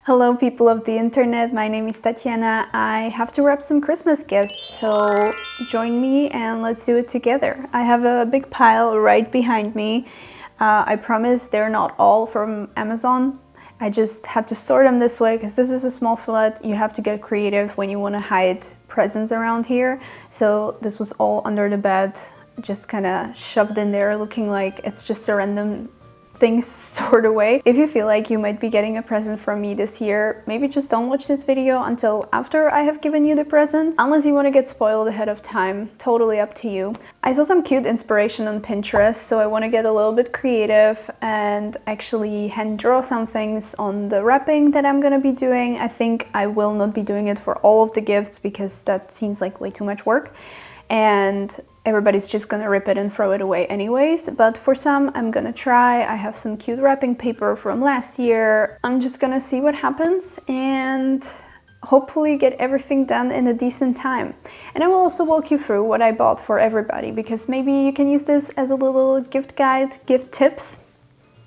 Hello people of the internet, my name is Tatiana. I have to wrap some Christmas gifts, so join me and let's do it together. I have a big pile right behind me. I promise they're not all from Amazon. I just had to store them this way because this is a small flat. You have to get creative when you want to hide presents around here. So this was all under the bed, just kind of shoved in there, looking like it's just a random things stored away. If you feel like you might be getting a present from me this year, maybe just don't watch this video until after I have given you the presents, unless you want to get spoiled ahead of time. Totally up to you. I saw some cute inspiration on Pinterest, so I want to get a little bit creative and actually hand draw some things on the wrapping that I'm gonna be doing. I think I will not be doing it for all of the gifts because that seems like way too much work, and everybody's just gonna rip it and throw it away anyways, but for some I'm gonna try. I have some cute wrapping paper from last year. I'm just gonna see what happens and hopefully get everything done in a decent time. And I will also walk you through what I bought for everybody, because maybe you can use this as a little gift guide, gift tips.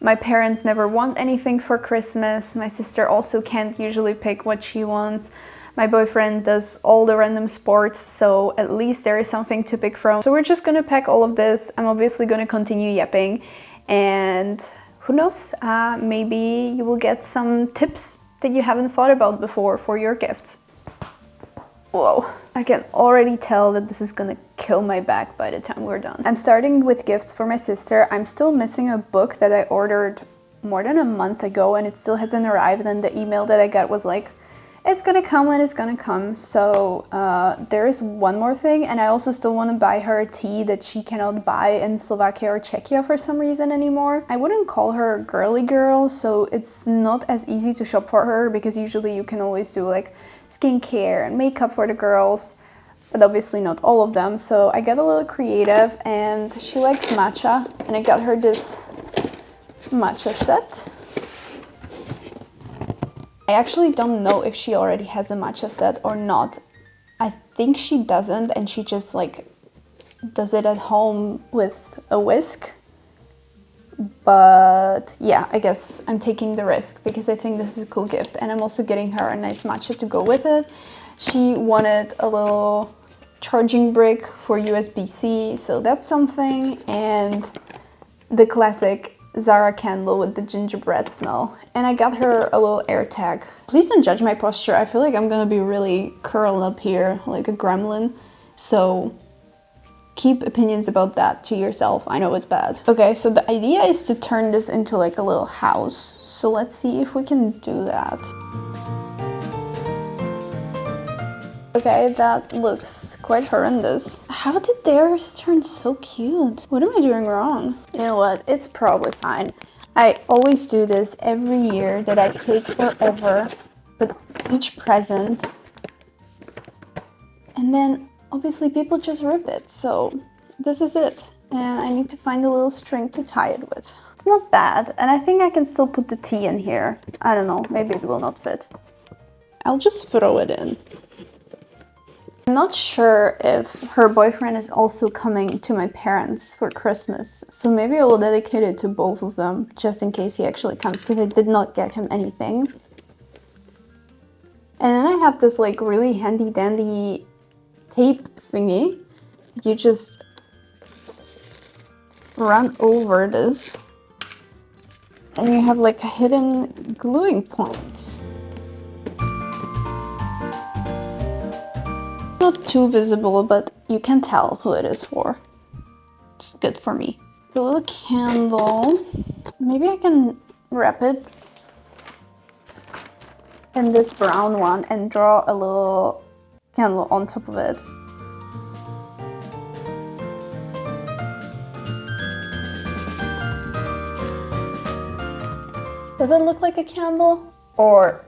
My parents never want anything for Christmas. My sister also can't usually pick what she wants. My boyfriend does all the random sports, so at least there is something to pick from. So we're just gonna pack all of this. I'm obviously gonna continue yapping, and who knows, maybe you will get some tips that you haven't thought about before for your gifts. Whoa, I can already tell that this is gonna kill my back by the time we're done. I'm starting with gifts for my sister. I'm still missing a book that I ordered more than a month ago and it still hasn't arrived, and the email that I got was like, it's gonna come when it's gonna come. So there is one more thing, and I also still want to buy her a tea that she cannot buy in Slovakia or Czechia for some reason anymore. I wouldn't call her a girly girl, so it's not as easy to shop for her because usually you can always do like skincare and makeup for the girls, but obviously not all of them. So I got a little creative, and she likes matcha, and I got her this matcha set. I actually don't know if she already has a matcha set or not. I think she doesn't, and she just like does it at home with a whisk. But yeah, I guess I'm taking the risk because I think this is a cool gift, and I'm also getting her a nice matcha to go with it. She wanted a little charging brick for USB-C, so that's something, and the classic Zara candle with the gingerbread smell. And I got her a little air tag. Please don't judge my posture. I feel like I'm gonna be really curled up here like a gremlin, so keep opinions about that to yourself. I know it's bad. Okay, so the idea is to turn this into like a little house, so let's see if we can do that. Okay, that looks quite horrendous. How did theirs turn so cute? What am I doing wrong? You know what? It's probably fine. I always do this every year, that I take forever with each present. And then obviously people just rip it. So this is it. And I need to find a little string to tie it with. It's not bad. And I think I can still put the tea in here. I don't know, maybe it will not fit. I'll just throw it in. I'm not sure if her boyfriend is also coming to my parents for Christmas, so maybe I will dedicate it to both of them, just in case he actually comes, because I did not get him anything. And then I have this like really handy dandy tape thingy that you just run over this, and you have like a hidden gluing point. Not too visible, but you can tell who it is for. It's good for me. The little candle. Maybe I can wrap it in this brown one and draw a little candle on top of it. Does it look like a candle? Or,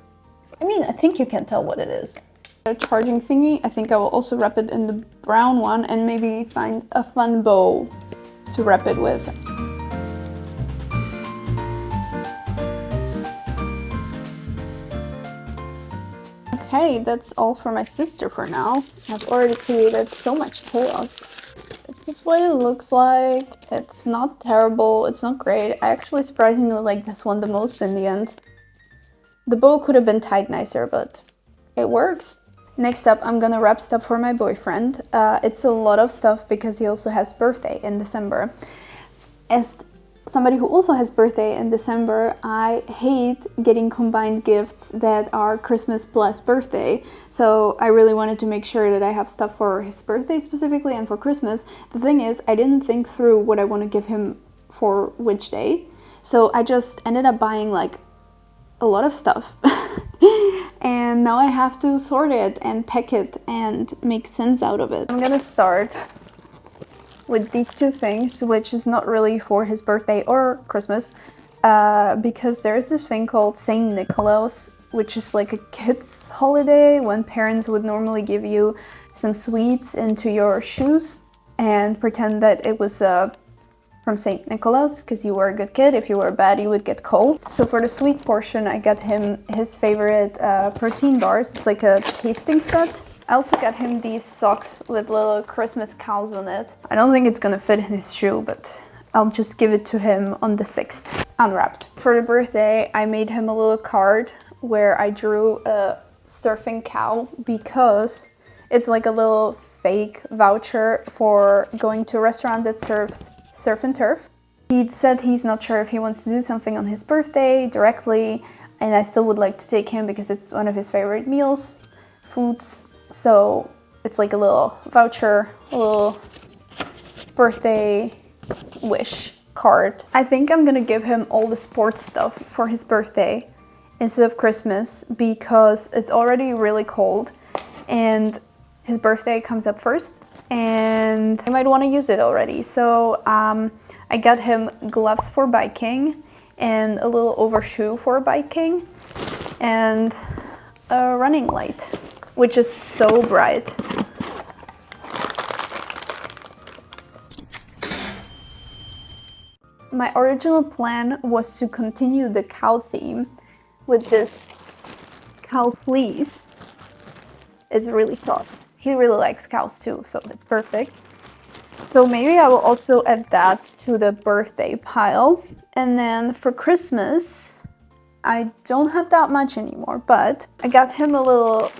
I mean, I think you can tell what it is. A charging thingy. I think I will also wrap it in the brown one and maybe find a fun bow to wrap it with. Okay, that's all for my sister for now. I've already created so much chaos. This is what it looks like. It's not terrible, it's not great. I actually surprisingly like this one the most in the end. The bow could have been tied nicer, but it works. Next up, I'm gonna wrap stuff for my boyfriend. It's a lot of stuff because he also has birthday in December. As somebody who also has birthday in December, I hate getting combined gifts that are Christmas plus birthday. So I really wanted to make sure that I have stuff for his birthday specifically and for Christmas. The thing is, I didn't think through what I want to give him for which day. So I just ended up buying like a lot of stuff. And now I have to sort it and pack it and make sense out of it. I'm gonna start with these two things, which is not really for his birthday or Christmas, because there's this thing called Saint Nicholas, which is like a kid's holiday when parents would normally give you some sweets into your shoes and pretend that it was from Saint Nicholas, because you were a good kid. If you were bad, you would get coal. So for the sweet portion, I got him his favorite protein bars. It's like a tasting set. I also got him these socks with little Christmas cows on it. I don't think it's gonna fit in his shoe, but I'll just give it to him on the 6th, unwrapped. For the birthday, I made him a little card where I drew a surfing cow because it's like a little fake voucher for going to a restaurant that serves surf and turf. He said he's not sure if he wants to do something on his birthday directly, and I still would like to take him because it's one of his favorite foods. So it's like a little voucher, a little birthday wish card. I think I'm gonna give him all the sports stuff for his birthday instead of Christmas because it's already really cold and his birthday comes up first and I might want to use it already. So I got him gloves for biking and a little overshoe for biking and a running light, which is so bright. My original plan was to continue the cow theme with this cow fleece. It's really soft. He really likes cows too, so it's perfect. So maybe I will also add that to the birthday pile. And then for Christmas, I don't have that much anymore, but I got him a little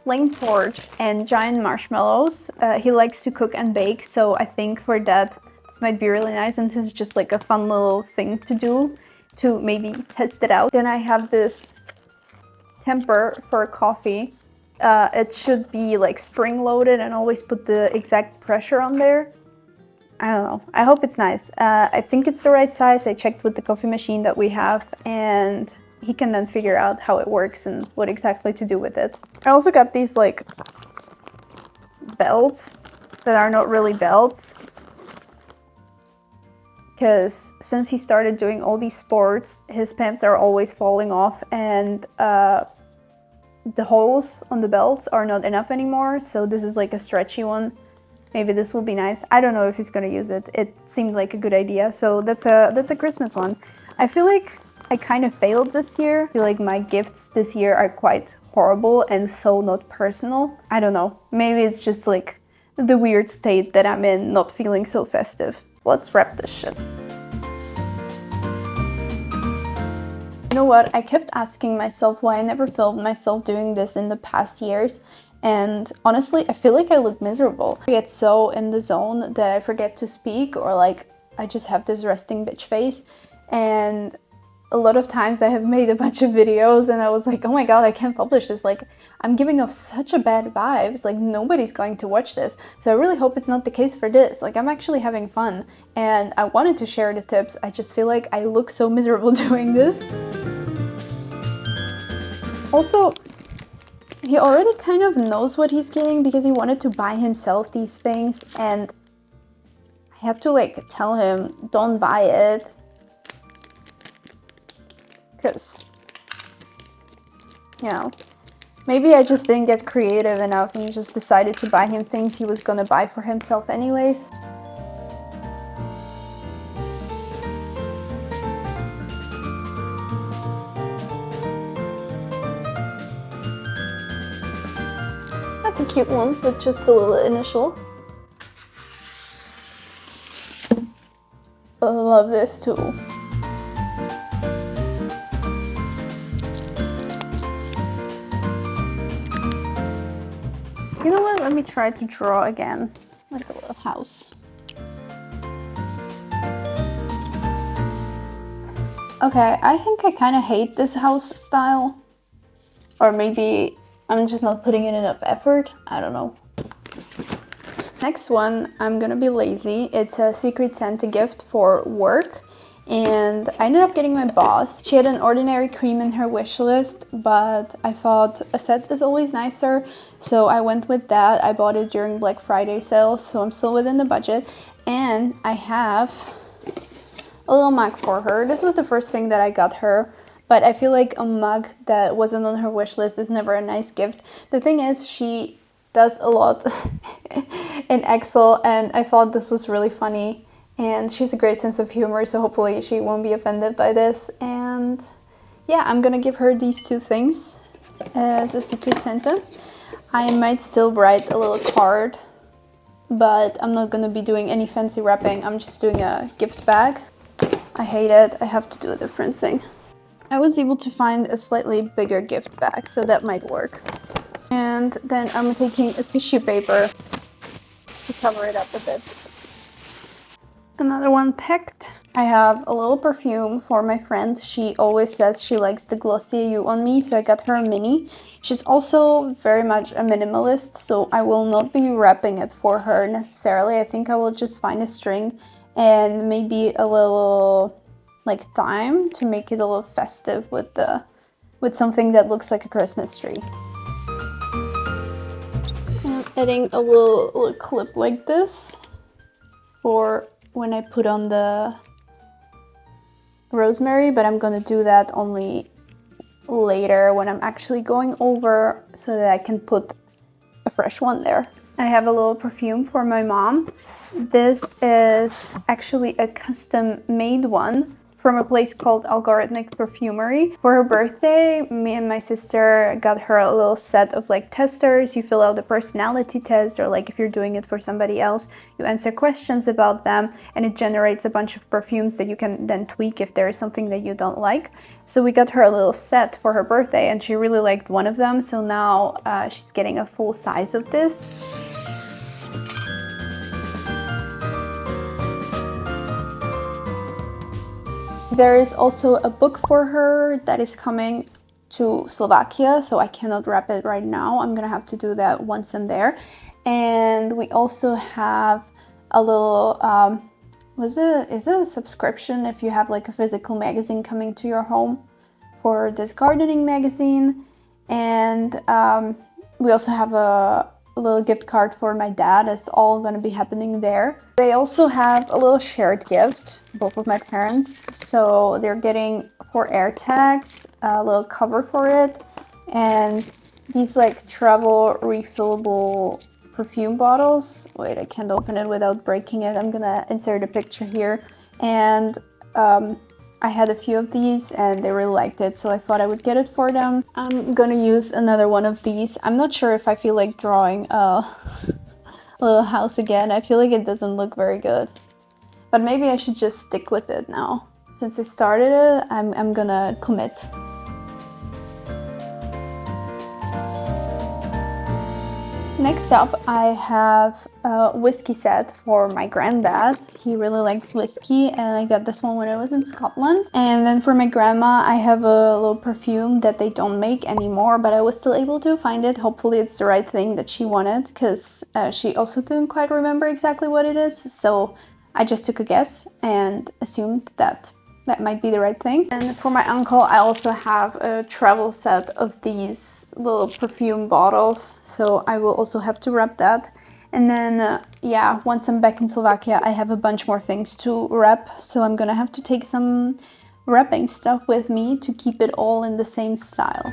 flame torch and giant marshmallows. He likes to cook and bake, so I think for that this might be really nice, and this is just like a fun little thing to do to maybe test it out. Then I have this temper for coffee. It should be like spring loaded and always put the exact pressure on there. I don't know. I hope it's nice. I think it's the right size. I checked with the coffee machine that we have, and he can then figure out how it works and what exactly to do with it. I also got these like belts that are not really belts, because since he started doing all these sports, his pants are always falling off, and the holes on the belts are not enough anymore. So this is like a stretchy one. Maybe this will be nice. I don't know if he's gonna use it. It seemed like a good idea. So that's a Christmas one. I feel like I kind of failed this year. I feel like my gifts this year are quite horrible and so not personal. I don't know. Maybe it's just like the weird state that I'm in, not feeling so festive. Let's wrap this shit. You know what? I kept asking myself why I never filmed myself doing this in the past years. And honestly, I feel like I look miserable. I get so in the zone that I forget to speak, or like I just have this resting bitch face. And a lot of times I have made a bunch of videos and I was like, oh my god, I can't publish this. Like, I'm giving off such a bad vibes. Like, nobody's going to watch this. So I really hope it's not the case for this. Like, I'm actually having fun and I wanted to share the tips. I just feel like I look so miserable doing this. Also, he already kind of knows what he's getting because he wanted to buy himself these things, and I had to like tell him, don't buy it, because, you know, maybe I just didn't get creative enough and just decided to buy him things he was gonna buy for himself anyways. That's a cute one with just a little initial. I love this too. You know what? Let me try to draw again, like a little house. Okay, I think I kind of hate this house style. Or maybe I'm just not putting in enough effort. I don't know. Next one, I'm gonna be lazy. It's a Secret Santa gift for work. And I ended up getting my boss. She had an ordinary cream in her wish list, but I thought a set is always nicer. So I went with that. I bought it during Black Friday sales, so I'm still within the budget. And I have a little mug for her. This was the first thing that I got her, but I feel like a mug that wasn't on her wish list is never a nice gift. The thing is, she does a lot in Excel, and I thought this was really funny. And she has a great sense of humor, so hopefully she won't be offended by this. And yeah, I'm gonna give her these two things as a Secret Santa. I might still write a little card, but I'm not gonna be doing any fancy wrapping. I'm just doing a gift bag. I hate it. I have to do a different thing. I was able to find a slightly bigger gift bag, so that might work. And then I'm taking a tissue paper to cover it up a bit. Another one picked. I have a little perfume for my friend. She always says she likes the Glossier You on me, so I got her a mini. She's also very much a minimalist, so I will not be wrapping it for her necessarily. I think I will just find a string and maybe a little like thyme to make it a little festive with something that looks like a Christmas tree. And I'm adding a little clip like this for when I put on the rosemary, but I'm gonna do that only later when I'm actually going over so that I can put a fresh one there. I have a little perfume for my mom. This is actually a custom made one from a place called Algorithmic Perfumery. For her birthday, me and my sister got her a little set of like testers. You fill out a personality test, or like if you're doing it for somebody else, you answer questions about them, and it generates a bunch of perfumes that you can then tweak if there is something that you don't like. So we got her a little set for her birthday, and she really liked one of them, so now she's getting a full size of this. There is also a book for her that is coming to Slovakia, so I cannot wrap it right now. I'm gonna have to do that once I'm there. And we also have a little, is it a subscription if you have like a physical magazine coming to your home for this gardening magazine. And we also have a little gift card for my dad. It's all gonna be happening there. They also have a little shared gift, both of my parents. So they're getting 4 AirTags, a little cover for it, and these like travel refillable perfume bottles. Wait, I can't open it without breaking it. I'm gonna insert a picture here. And I had a few of these and they really liked it, so I thought I would get it for them. I'm gonna use another one of these. I'm not sure if I feel like drawing a little house again. I feel like it doesn't look very good. But maybe I should just stick with it now. Since I started it, I'm gonna commit. Next up, I have a whiskey set for my granddad. He really likes whiskey, and I got this one when I was in Scotland. And then for my grandma, I have a little perfume that they don't make anymore, but I was still able to find it. Hopefully it's the right thing that she wanted, because she also didn't quite remember exactly what it is. So I just took a guess and assumed that that might be the right thing. And for my uncle, I also have a travel set of these little perfume bottles, so I will also have to wrap that. And then, yeah, once I'm back in Slovakia, I have a bunch more things to wrap, so I'm gonna have to take some wrapping stuff with me to keep it all in the same style.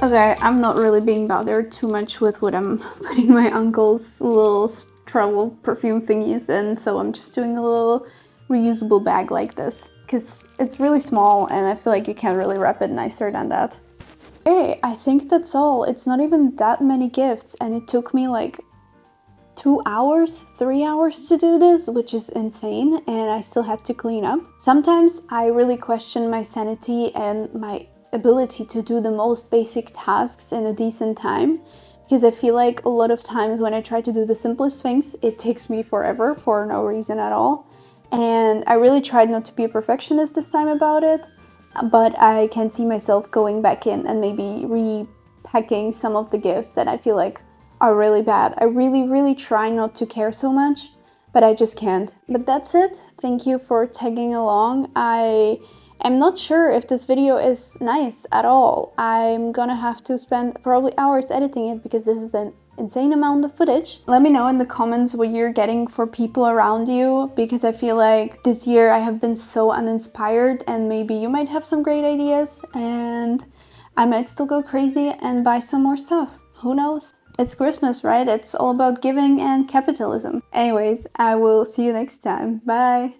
Okay, I'm not really being bothered too much with what I'm putting my uncle's little travel perfume thingies in, so I'm just doing a little reusable bag like this because it's really small and I feel like you can't really wrap it nicer than that. Okay, I think that's all. It's not even that many gifts and it took me like 2 hours, 3 hours to do this, which is insane, and I still have to clean up. Sometimes I really question my sanity and my ability to do the most basic tasks in a decent time, because I feel like a lot of times when I try to do the simplest things, it takes me forever for no reason at all. And I really tried not to be a perfectionist this time about it, but I can see myself going back in and maybe repacking some of the gifts that I feel like are really bad. I really try not to care so much, but I just can't. But that's it. Thank you for tagging along. I am not sure if this video is nice at all. I'm gonna have to spend probably hours editing it because this is an insane amount of footage. Let me know in the comments what you're getting for people around you, because I feel like this year I have been so uninspired, and maybe you might have some great ideas and I might still go crazy and buy some more stuff. Who knows? It's Christmas, right? It's all about giving and capitalism. Anyways, I will see you next time. Bye!